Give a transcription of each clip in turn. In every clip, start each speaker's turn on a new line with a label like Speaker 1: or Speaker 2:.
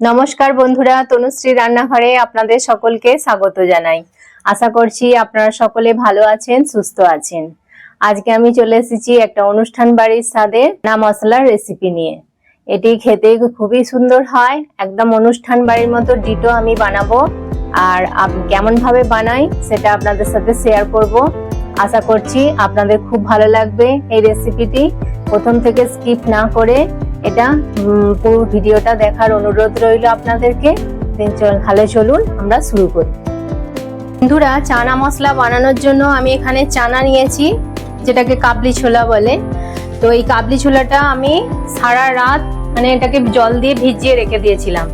Speaker 1: নমস্কার বন্ধুরা, তনুশ্রী রান্নাঘরে আপনাদের সকলকে স্বাগত জানাই। আশা করছি আপনারা সকলে ভালো আছেন, সুস্থ আছেন। আজকে আমি চলে এসেছি একটা অনুষ্ঠান বাড়ির স্বাদে চানা মশলার রেসিপি নিয়ে। এটি খেতে খুবই সুন্দর হয়, একদম অনুষ্ঠান বাড়ির মতো ডিটো আমি বানাবো। আর কেমন ভাবে বানাই সেটা আপনাদের সাথে শেয়ার করব। আশা করছি আপনাদের খুব ভালো লাগবে এই রেসিপিটি। প্রথম থেকে স্কিপ না করে এটা পুরো ভিডিওটা দেখার অনুরোধ রইল আপনাদেরকে। তাহলে চলুন আমরা শুরু করি। বন্ধুরা, চানা মশলা বানানোর জন্য আমি এখানে চানা নিয়েছি, যেটাকে কাবলি ছোলা বলে। তো এই কাবলি ছোলাটা আমি সারা রাত এটাকে জল দিয়ে ভিজিয়ে রেখে দিয়েছিলাম।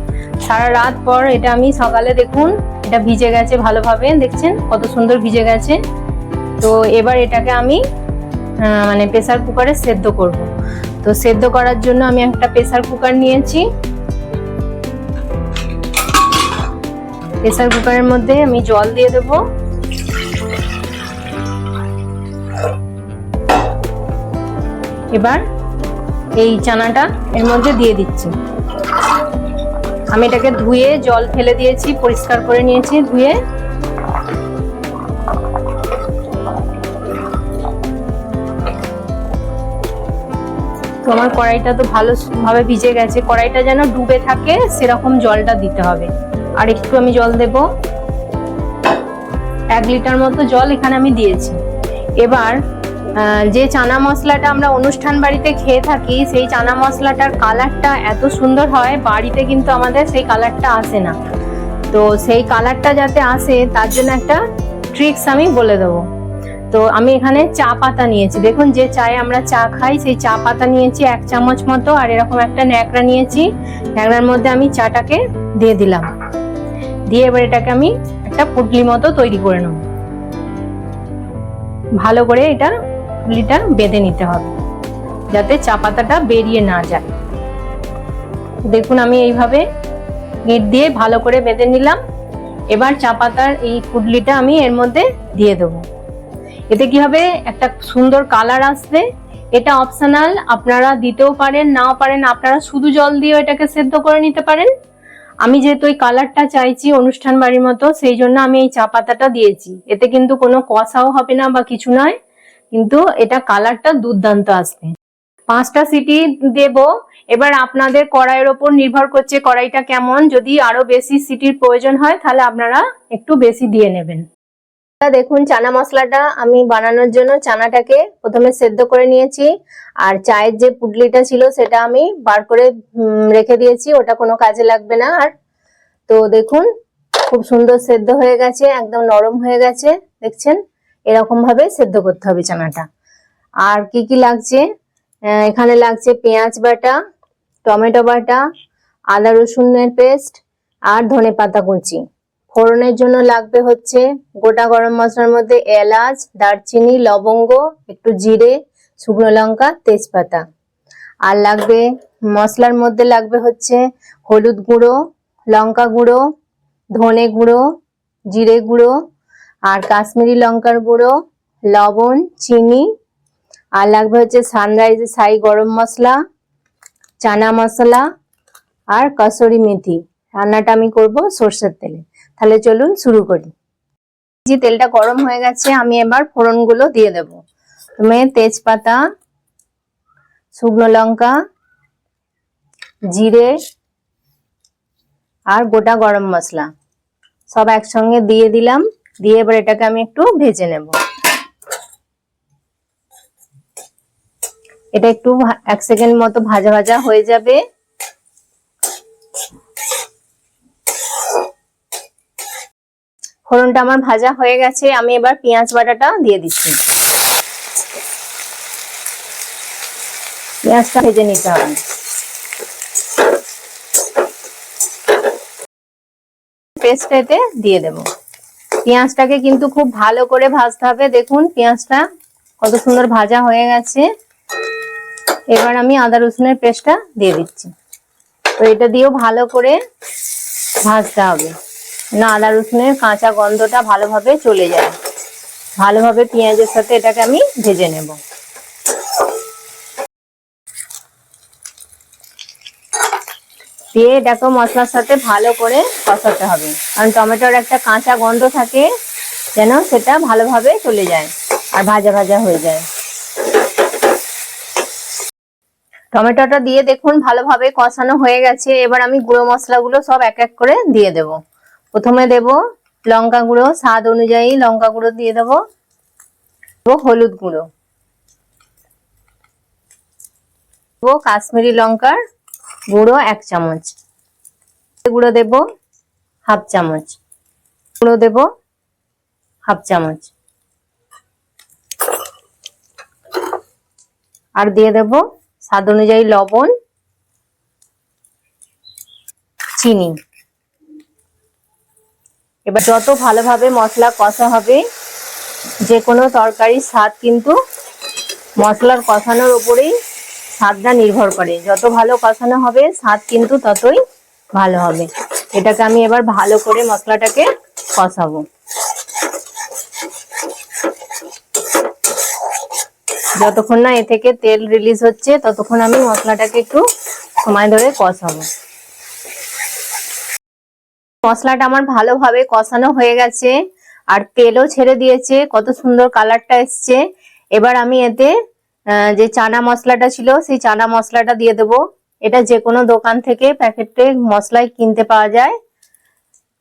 Speaker 1: সারা রাত পর এটা আমি সকালে দেখুন এটা ভিজে গেছে ভালোভাবে, দেখছেন কত সুন্দর ভিজে গেছে। তো এবার এটাকে আমি প্রেসার কুকারে সেদ্ধ করব। তো সেদ্ধ করার জন্য আমি একটা প্রেসার কুকার নিয়েছি। প্রেসার কুকারের মধ্যে আমি জল দিয়ে দেব। এবার এই চানাটা এর মধ্যে দিয়ে দিচ্ছি। আমি এটাকে ধুয়ে জল ফেলে দিয়েছি, পরিষ্কার করে নিয়েছি ধুয়ে। আমার কড়াইটা তো ভালোভাবে ভিজে গেছে, কড়াইটা যেন ডুবে থাকে সেরকম জলটা দিতে হবে। আর একটু আমি জল দেব, 1 লিটার মতো জল এখানে আমি দিয়েছি। এবার যে চানা মশলাটা আমরা অনুষ্ঠান বাড়িতে খেয়ে থাকি, সেই চানা মশলাটার কালারটা এত সুন্দর হয়, বাড়িতে কিন্তু আমাদের সেই কালারটা আসে না। তো সেই কালারটা যাতে আসে তার জন্য একটা ট্রিক্স আমি বলে দেবো। তো আমি এখানে চা পাতা নিয়েছি, দেখুন যে চায়ে আমরা চা খাই সেই চা পাতা নিয়েছি 1 চামচ মতো। আর এরকম একটা ন্যাকড়া নিয়েছি, ন্যাকড়ার মধ্যে আমি চাটাকে দিয়ে দিলাম। দিয়ে এবার এটাকে আমি একটা পুটলি মতো তৈরি করে নেব। ভালো করে এটা পুটলিটা বেঁধে নিতে হবে যাতে চা পাতাটা বেরিয়ে না যায়। দেখুন আমি এইভাবে গিট দিয়ে ভালো করে বেঁধে নিলাম। এবার চা পাতার এই পুটলিটা আমি এর মধ্যে দিয়ে দেবো। এতে কি হবে, একটা সুন্দর কালার আসবে। এটা অপশনাল, আপনারা দিতেও পারেন নাও পারেন, আপনারা শুধু জল দিয়ে এটাকে সেদ্ধ করে নিতে পারেন। আমি যেহেতু এই কালারটা চাইছি অনুষ্ঠান বাড়ির মতো, সেই জন্য আমি এই চা পাতাটা দিয়েছি। এতে কিন্তু কোনো কষাও হবে না বা কিছু নয়, কিন্তু এটা কালারটা দুর্দান্ত আসবে। 5টা সিটি দেব। এবার আপনাদের কড়াইয়ের ওপর নির্ভর করছে কড়াইটা কেমন। যদি আরো বেশি সিটির প্রয়োজন হয় তাহলে আপনারা একটু বেশি দিয়ে নেবেন। দেখুন চানা মশলাটা আমি বানানোর জন্য চানাটাকে প্রথমে সেদ্ধ করে নিয়েছি। আর চায়ের যে পুটলিটা ছিল সেটা আমি বার করে রেখে দিয়েছি, ওটা কোনো কাজে লাগবে না আর। তো দেখুন খুব সুন্দর সেদ্ধ হয়ে গেছে, একদম নরম হয়ে গেছে, দেখছেন। এরকম ভাবে সেদ্ধ করতে হবে চানাটা। আর কি কি লাগছে, এখানে লাগছে পেঁয়াজ বাটা, টমেটো বাটা, আদা রসুনের পেস্ট আর ধনেপাতা কুচি। ফোড়নের জন্য লাগবে হচ্ছে গোটা গরম মশলার মধ্যে এলাচ, দারচিনি, লবঙ্গ, একটু জিরে, শুকনো লঙ্কা, তেজপাতা। আর লাগবে মশলার মধ্যে লাগবে হচ্ছে হলুদ গুঁড়ো, লঙ্কা গুঁড়ো, ধনে গুঁড়ো, জিরে গুঁড়ো আর কাশ্মীরি লঙ্কার গুঁড়ো, লবণ, চিনি। আর লাগবে হচ্ছে সানরাইজ সাই গরম মশলা, চানা মশলা আর কসুরি মেথি। রান্নাটা আমি করব সরষের তেলে। তাহলে চলুন শুরু করি। যে তেলটা গরম হয়ে গেছে, আমি এবার ফোড়নগুলো দিয়ে দেব। প্রথমে তেজপাতা, শুকনো লঙ্কা, জিরে আর গোটা গরম মশলা সব একসঙ্গে দিয়ে দিলাম। দিয়ে এবার এটাকে আমি একটু ভেজে নেব। এটা একটু 1 সেকেন্ড মতো ভাজা ভাজা হয়ে যাবে। ফোড়নটা আমার ভাজা হয়ে গেছে, আমি এবার পেঁয়াজ বাটাটা দিয়ে দিচ্ছি। পেঁয়াজটা ভেজে নিতে হবে। পেস্টটা এতে দিয়ে দেব। পেঁয়াজটাকে কিন্তু খুব ভালো করে ভাজতে হবে। দেখুন পেঁয়াজটা কত সুন্দর ভাজা হয়ে গেছে। এবার আমি আদা রসুনের পেস্টটা দিয়ে দিচ্ছি। তো এটা দিয়েও ভালো করে ভাজতে হবে, না আদা রসুনের কাঁচা গন্ধটা ভালোভাবে চলে যায়। ভালোভাবে পেঁয়াজের সাথে এটাকে আমি ভেজে নেব। দিয়ে এটাকে মশলার সাথে ভালো করে কষাতে হবে, কারণ টমেটোর একটা কাঁচা গন্ধ থাকে, যেন সেটা ভালোভাবে চলে যায় আর ভাজা ভাজা হয়ে যায়। টমেটোটা দিয়ে দেখুন ভালোভাবে কষানো হয়ে গেছে। এবার আমি গুঁড়ো মশলাগুলো সব এক এক করে দিয়ে দেব। প্রথমে দেব লঙ্কা গুঁড়ো, স্বাদ অনুযায়ী লঙ্কা গুঁড়ো দিয়ে দেব, হলুদ গুঁড়ো, কাশ্মীরি লঙ্কার গুঁড়ো 1 চামচ, গুঁড়ো দেব 1/2 চামচ, গুঁড়ো দেব 1/2 চামচ, আর দিয়ে দেব স্বাদ অনুযায়ী লবণ, চিনি। এবার যত ভালোভাবে মশলা কষা হবে, যে কোনো তরকারির স্বাদ কিন্তু মশলার কষানোর উপরেই স্বাদটা নির্ভর করে। যত ভালো কষানো হবে স্বাদ কিন্তু ততই ভালো হবে। এটাকে আমি এবার ভালো করে মশলাটাকে কষাবো। যতক্ষণ না এ থেকে তেল রিলিজ হচ্ছে ততক্ষণ আমি মশলাটাকে একটু সময় ধরে কষাবো। মশলাটা আমার ভালোভাবে কষানো হয়ে গেছে আর তেলও ছেড়ে দিয়েছে, কত সুন্দর কালারটা এসছে। এবার আমি এতে যে চানা মশলাটা ছিল সেই চানা মশলাটা দিয়ে দেব। এটা যে কোনো দোকান থেকে প্যাকেটে মশলায় কিনতে পাওয়া যায়।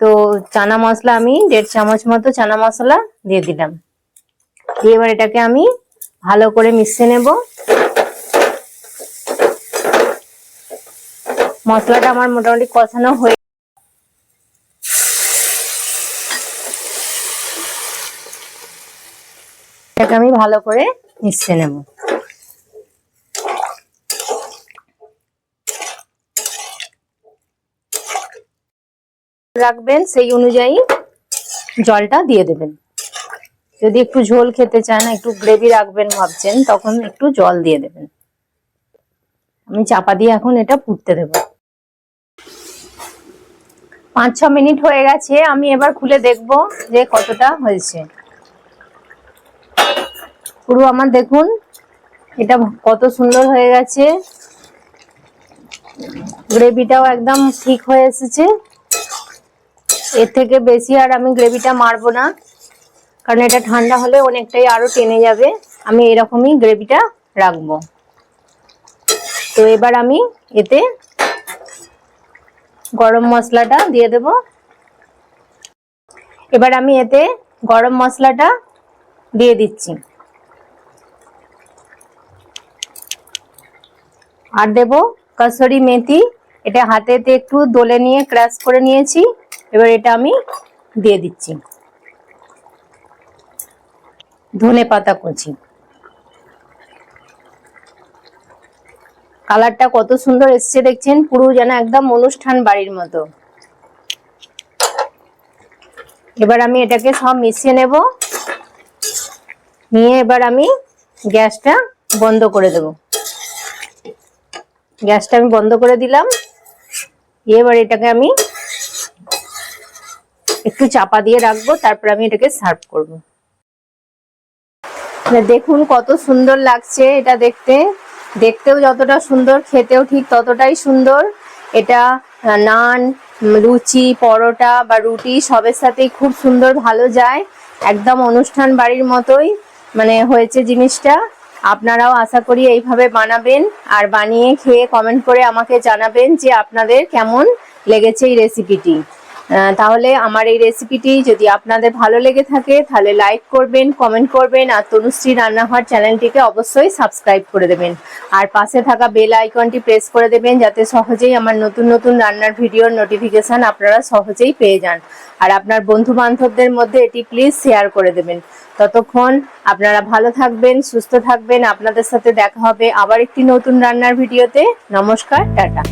Speaker 1: তো চানা মশলা আমি 1.5 চামচ মতো চানা মশলা দিয়ে দিলাম। দিয়ে এবার এটাকে আমি ভালো করে মিশিয়ে নেব। মশলাটা আমার মোটামুটি কষানো হয়ে এটাকে আমি ভালো করে মিশিয়ে নেব। রাখবেন সেই অনুযায়ী জলটা দিয়ে দেবেন। যদি একটু ঝোল খেতে চান, একটু গ্রেভি রাখবেন ভাবছেন, তখন একটু জল দিয়ে দেবেন। আমি চাপা দিয়ে এখন এটা ফুটতে দেব। 5-6 মিনিট হয়ে গেছে, আমি এবার খুলে দেখব যে কতটা হয়েছে। পুরো আমার দেখুন এটা কত সুন্দর হয়ে গেছে, গ্রেভিটাও একদম ঠিক হয়ে এসেছে। এর থেকে বেশি আর আমি গ্রেভিটা মারবো না, কারণ এটা ঠান্ডা হলে অনেকটাই আরো টেনে যাবে। আমি এরকমই গ্রেভিটা রাখবো। তো এবার আমি এতে গরম মশলাটা দিয়ে দেব। এবার আমি এতে গরম মশলাটা দিয়ে দিচ্ছি, আর দেব কসুরি মেথি। এটা হাতেতে একটু দলে নিয়ে ক্রাশ করে নিয়েছি, এবার এটা আমি দিয়ে দিচ্ছি। ধনে পাতা কুচি। কালারটা কত সুন্দর এসছে দেখছেন, পুরো যেন একদম অনুষ্ঠান বাড়ির মতো। এবার আমি এটাকে সব মিশিয়ে নেব, নিয়ে এবার আমি গ্যাসটা বন্ধ করে দেব। গ্যাসটা আমি বন্ধ করে দিলাম। এবার এটাকে আমি একটু চাপা দিয়ে রাখবো, তারপর আমি এটাকে সার্ভ করব। দেখুন কত সুন্দর লাগছে এটা দেখতে, দেখতেও যতটা সুন্দর খেতেও ঠিক ততটাই সুন্দর। এটা নান, লুচি, পরোটা বা রুটি সবের সাথেই খুব সুন্দর ভালো যায়। একদম অনুষ্ঠান বাড়ির মতোই মানে হয়েছে জিনিসটা। আপনারাও আশা করি এইভাবে বানাবেন, আর বানিয়ে খেয়ে কমেন্ট করে আমাকে জানাবেন যে আপনাদের কেমন লেগেছে এই রেসিপিটি। তাহলে আমার এই রেসিপিটি যদি আপনাদের ভালো লেগে থাকে তাহলে লাইক করবেন, কমেন্ট করবেন, আর তনুশ্রী রান্নাঘর চ্যানেলটিকে অবশ্যই সাবস্ক্রাইব করে দেবেন। আর পাশে থাকা বেল আইকনটি প্রেস করে দেবেন, যাতে সহজেই আমার নতুন নতুন রান্নার ভিডিওর নোটিফিকেশন আপনারা সহজেই পেয়ে যান। আর আপনার বন্ধু বান্ধবদের মধ্যে এটি প্লিজ শেয়ার করে দেবেন। ততক্ষণ আপনারা ভালো থাকবেন, সুস্থ থাকবেন। আপনাদের সাথে দেখা হবে আবার একটি নতুন রান্নার ভিডিওতে। নমস্কার, টাটা।